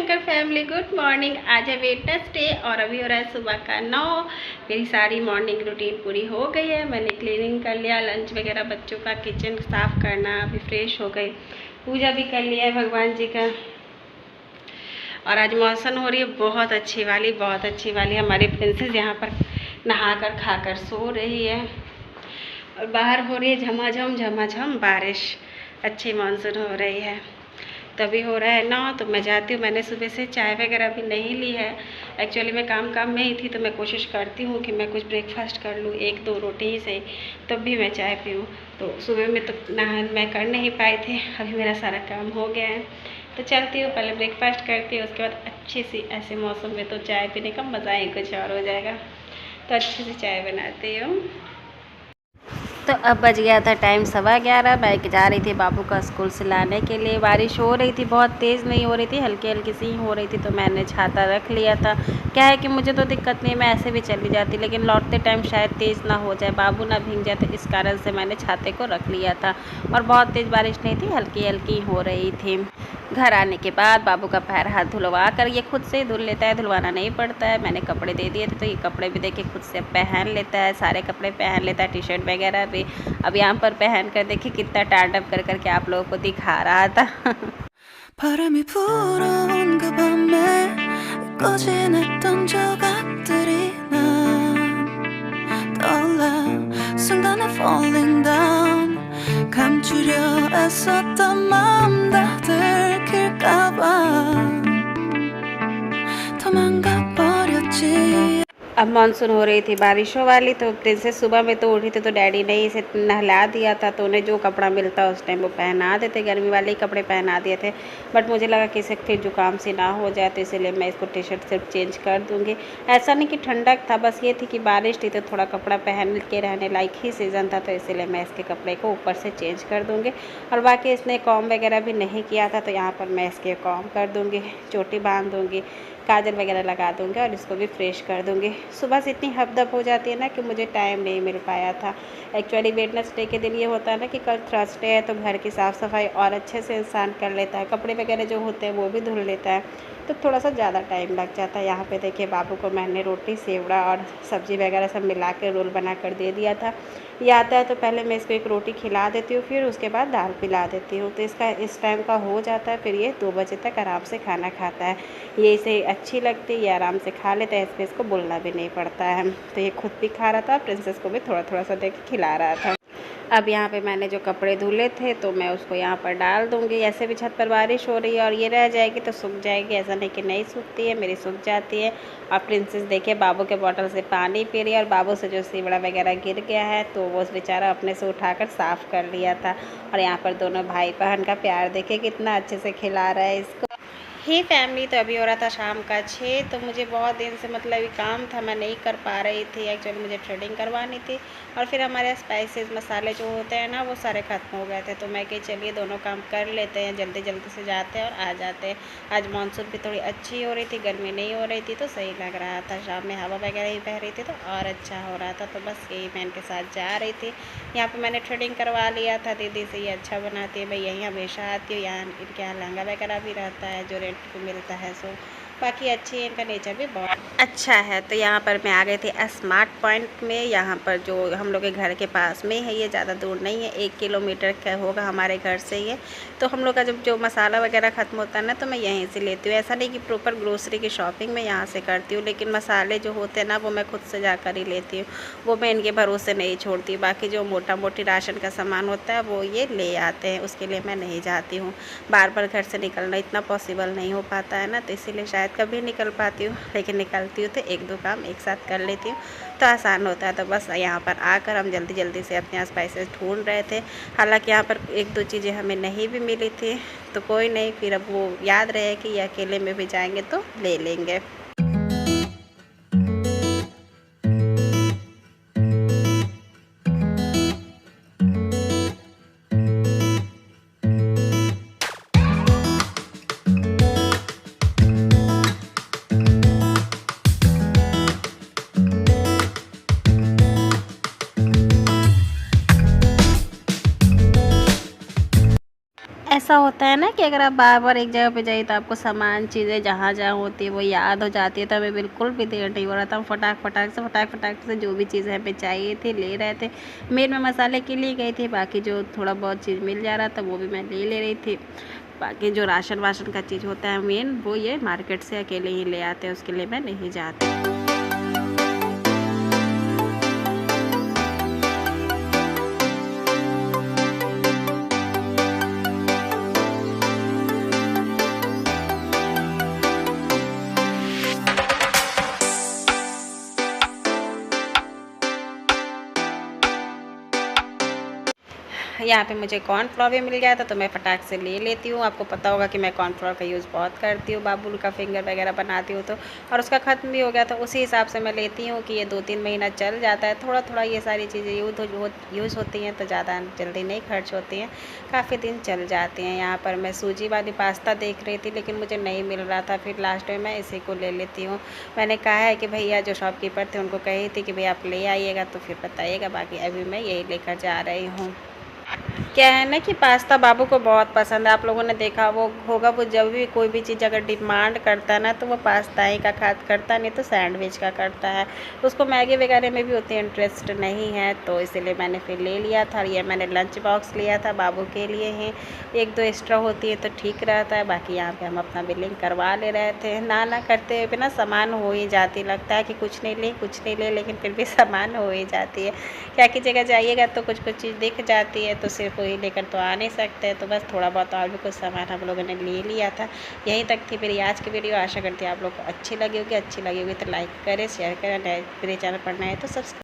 Shankar family, good morning. आज है Wednesday और अभी हो रहा है सुबह का 9। मेरी सारी मॉर्निंग रूटीन पूरी हो गई है। मैंने क्लीनिंग कर लिया, लंच वगैरह बच्चों का, किचन साफ़ करना, अभी फ्रेश हो गई, पूजा भी कर लिया है भगवान जी का। और आज मौसम हो रही है बहुत अच्छी वाली, बहुत अच्छी वाली। हमारी प्रिंसेस यहाँ पर नहा कर खा कर सो रही है और बाहर हो रही है झमाझम झमाझम बारिश। अच्छी मानसून हो रही है। तभी हो रहा है ना, तो मैं जाती हूँ। मैंने सुबह से चाय वगैरह भी नहीं ली है। एक्चुअली मैं काम में ही थी, तो मैं कोशिश करती हूँ कि मैं कुछ ब्रेकफास्ट कर लूँ, 1-2 रोटी ही सही, तब भी मैं चाय पीऊँ। तो सुबह में तो ना मैं कर नहीं पाई थी। अभी मेरा सारा काम हो गया है, तो चलती हूँ, पहले ब्रेकफास्ट करती हूँ, उसके बाद अच्छी सी ऐसे मौसम में तो चाय पीने का मज़ा ही कुछ और हो जाएगा। तो अच्छी सी चाय बनाती हूँ। तो अब बज गया था टाइम 11:15। मैं जा रही थी बाबू का स्कूल से लाने के लिए। बारिश हो रही थी, बहुत तेज़ नहीं हो रही थी, हल्की हल्की सी ही हो रही थी, तो मैंने छाता रख लिया था। क्या है कि मुझे तो दिक्कत नहीं, मैं ऐसे भी चली जाती, लेकिन लौटते टाइम शायद तेज़ ना हो जाए, बाबू ना भीग जाए, तो इस कारण से मैंने छाते को रख लिया था। और बहुत तेज़ बारिश नहीं थी, हल्की हल्की हो रही थी। घर आने के बाद बाबू का पैर हाथ धुलवा कर ये खुद से धुल लेता है, धुलवाना नहीं पड़ता है। मैंने कपड़े दे दिए थे, तो ये कपड़े भी देखिए खुद से पहन लेता है, सारे कपड़े पहन लेता है, टी शर्ट वगैरह भी। अब यहाँ पर पहन कर देखिए कितना टार्डअप कर करके आप लोगों को दिखा रहा था। 바람이 불어온 그 밤에 꺼진했던 조각들이 난 떠올라 순간에 falling down 감추려 애썼던 마음 다 들킬까봐 도망가 버렸지। अब मानसून हो रही थी बारिशों वाली, तो प्रिंसेस सुबह में तो उठी थी, तो डैडी ने इसे नहला दिया था, तो उन्हें जो कपड़ा मिलता उस टाइम वो पहना देते, गर्मी वाले ही कपड़े पहना दिए थे। बट मुझे लगा कि इसे फिर जुकाम से ना हो जाए, तो इसलिए मैं इसको टी शर्ट सिर्फ चेंज कर दूँगी। ऐसा नहीं कि ठंडक था, बस ये थी कि बारिश थी, तो थोड़ा कपड़ा पहन के रहने लायक ही सीज़न था, तो इसीलिए मैं इसके कपड़े को ऊपर से चेंज कर दूँगी। और बाकी इसने कॉम वगैरह भी नहीं किया था, तो यहाँ पर मैं इसके कॉम कर दूँगी, चोटी बांध दूँगी, काजल वगैरह लगा दूँगी और इसको भी फ्रेश कर दूँगी। सुबह से इतनी हपदप हो जाती है ना कि मुझे टाइम नहीं मिल पाया था। एक्चुअली वेडनेसडे के दिन ये होता है ना कि कल थर्सडे है, तो घर की साफ़ सफाई और अच्छे से इंसान कर लेता है, कपड़े वगैरह जो होते हैं वो भी धुल लेता है, तो थोड़ा सा ज़्यादा टाइम लग जाता है। यहाँ पे देखिए बाबू को मैंने रोटी, सेवड़ा और सब्ज़ी वगैरह सब मिला के रोल बना कर दे दिया था। ये आता है तो पहले मैं इसको एक रोटी खिला देती हूँ, फिर उसके बाद दाल पिला देती हूँ, तो इसका इस टाइम का हो जाता है। फिर ये 2 बजे तक आराम से खाना खाता है। ये इसे अच्छी लगती है, ये आराम से खा लेता है, इसमें इसको बोलना भी नहीं पड़ता है। तो ये खुद भी खा रहा था, प्रिंसेस को भी थोड़ा थोड़ा सा देके खिला रहा था। अब यहाँ पे मैंने जो कपड़े धुले थे, तो मैं उसको यहाँ पर डाल दूँगी। ऐसे भी छत पर बारिश हो रही है और ये रह जाएगी तो सूख जाएगी, ऐसा नहीं कि नहीं सूखती है, मेरी सूख जाती है। और प्रिंसेस देखिए बाबू के बॉटल से पानी पी रही है, और बाबू से जो सीवड़ा वगैरह गिर गया है, तो वो बेचारा अपने से उठाकर साफ़ कर लिया था। और यहाँ पर दोनों भाई बहन का प्यार देखिए कितना अच्छे से खिला रहा है इसको। ही फैमिली। तो अभी हो रहा था शाम का 6, तो मुझे बहुत दिन से मतलब काम था, मैं नहीं कर पा रही थी। एक्चुअली मुझे थ्रेडिंग करवानी थी, और फिर हमारे स्पाइसेस मसाले जो होते हैं ना, वो सारे ख़त्म हो गए थे, तो मैं कही चलिए दोनों काम कर लेते हैं, जल्दी जल्दी से जाते हैं और आ जाते हैं। आज मानसून भी थोड़ी अच्छी हो रही थी, गर्मी नहीं हो रही थी, तो सही लग रहा था। शाम में हवा वगैरह ही बह रही थी, तो और अच्छा हो रहा था। तो बस यही मैं इनके साथ जा रही थी। यहाँ पर मैंने थ्रेडिंग करवा लिया था दीदी से, ये अच्छा बनाती है, मैं यहीं हमेशा आती हूँ। यहाँ इनके यहाँ लहंगा वगैरह भी रहता है जो रेंट पे मिलता है, सो बाकी अच्छी है, इनका नेचर भी बहुत अच्छा है। तो यहाँ पर मैं आ गई थी स्मार्ट पॉइंट में। यहाँ पर जो हम लोग के घर के पास में है, ये ज़्यादा दूर नहीं है, 1 किलोमीटर का होगा हमारे घर से ये। तो हम लोग का जब जो मसाला वगैरह ख़त्म होता है ना, तो मैं यहीं से लेती हूँ। ऐसा नहीं कि प्रॉपर ग्रोसरी की शॉपिंग मैं यहाँ से करती हूँ, लेकिन मसाले जो होते हैं ना, वो मैं खुद से जाकर ही लेती हूँ, वो मैं इनके भरोसे नहीं छोड़ती। बाकी जो मोटा मोटी राशन का सामान होता है वो ये ले आते हैं, उसके लिए मैं नहीं जाती हूँ। बार बार घर से निकलना इतना पॉसिबल नहीं हो पाता है ना, तो इसीलिए शायद कभी निकल पाती हूँ, लेकिन निकलती हूँ तो 1-2 काम एक साथ कर लेती हूँ, तो आसान होता है। तो बस यहाँ पर आकर हम जल्दी जल्दी से अपने स्पाइसेस ढूंढ रहे थे। हालांकि यहाँ पर 1-2 चीज़ें हमें नहीं भी मिली थी, तो कोई नहीं, फिर अब वो याद रहे कि ये अकेले में भी जाएंगे तो ले लेंगे। ऐसा होता है ना कि अगर आप बार बार एक जगह पे जाइए तो आपको सामान चीज़ें जहाँ जहाँ होती है वो याद हो जाती है। तो हमें बिल्कुल भी देर नहीं हो रहा था, हम फटाक से जो भी चीज़ें हमें चाहिए थी ले रहे थे। मेन मैं मसाले के लिए गई थी, बाकी जो थोड़ा बहुत चीज़ मिल जा रहा था वो भी मैं ले रही थी। बाकी जो राशन वाशन का चीज़ होता है मेन वो ये मार्केट से अकेले ही ले आते हैं, उसके लिए मैं नहीं जाती। यहाँ पे मुझे कॉर्नफ्लोर भी मिल गया था तो मैं फटाक से ले लेती हूँ। आपको पता होगा कि मैं कॉर्नफ्लोर का यूज़ बहुत करती हूँ, बाबुल का फिंगर वगैरह बनाती हूँ तो, और उसका ख़त्म भी हो गया था, उसी हिसाब से मैं लेती हूँ कि ये 2-3 महीना चल जाता है। थोड़ा थोड़ा ये सारी चीज़ें यूज़ होती हैं तो ज़्यादा जल्दी नहीं खर्च होती हैं, काफ़ी दिन चल जाती हैं। यहाँ पर मैं सूजी वाली पास्ता देख रही थी लेकिन मुझे नहीं मिल रहा था, फिर लास्ट में मैं इसी को ले लेती हूँ। मैंने कहा है कि भैया जो शॉपकीपर थे उनको कही थी कि भैया आप ले आइएगा तो फिर बताइएगा, बाकी अभी मैं यही लेकर जा रही हूँ। क्या है ना कि पास्ता बाबू को बहुत पसंद है, आप लोगों ने देखा वो होगा, वो जब भी कोई भी चीज़ अगर डिमांड करता है ना तो वो पास्ता ही का करता, नहीं तो सैंडविच का करता है। उसको मैगी वगैरह में भी उतनी इंटरेस्ट नहीं है, तो इसीलिए मैंने फिर ले लिया था। ये मैंने लंच बॉक्स लिया था बाबू के लिए ही, 1-2 एक्स्ट्रा होती है तो ठीक रहता है। बाकी यहाँ पे हम अपना बिलिंग करवा ले रहे थे, ना करते हुए भी ना सामान हो ही जाती, लगता है कि कुछ नहीं ले लेकिन फिर भी सामान हो ही जाती है। क्या की जगह जाइएगा तो कुछ चीज़ दिख जाती है तो सिर्फ वही लेकर तो आ नहीं सकते, तो बस थोड़ा बहुत और भी कुछ सामान हम लोगों ने ले लिया था। यहीं तक थी मेरी आज की वीडियो, आशा करती हूँ आप लोग को अच्छी लगी होगी तो लाइक करें, शेयर करें, मेरे चैनल पर नए तो सब्सक्राइब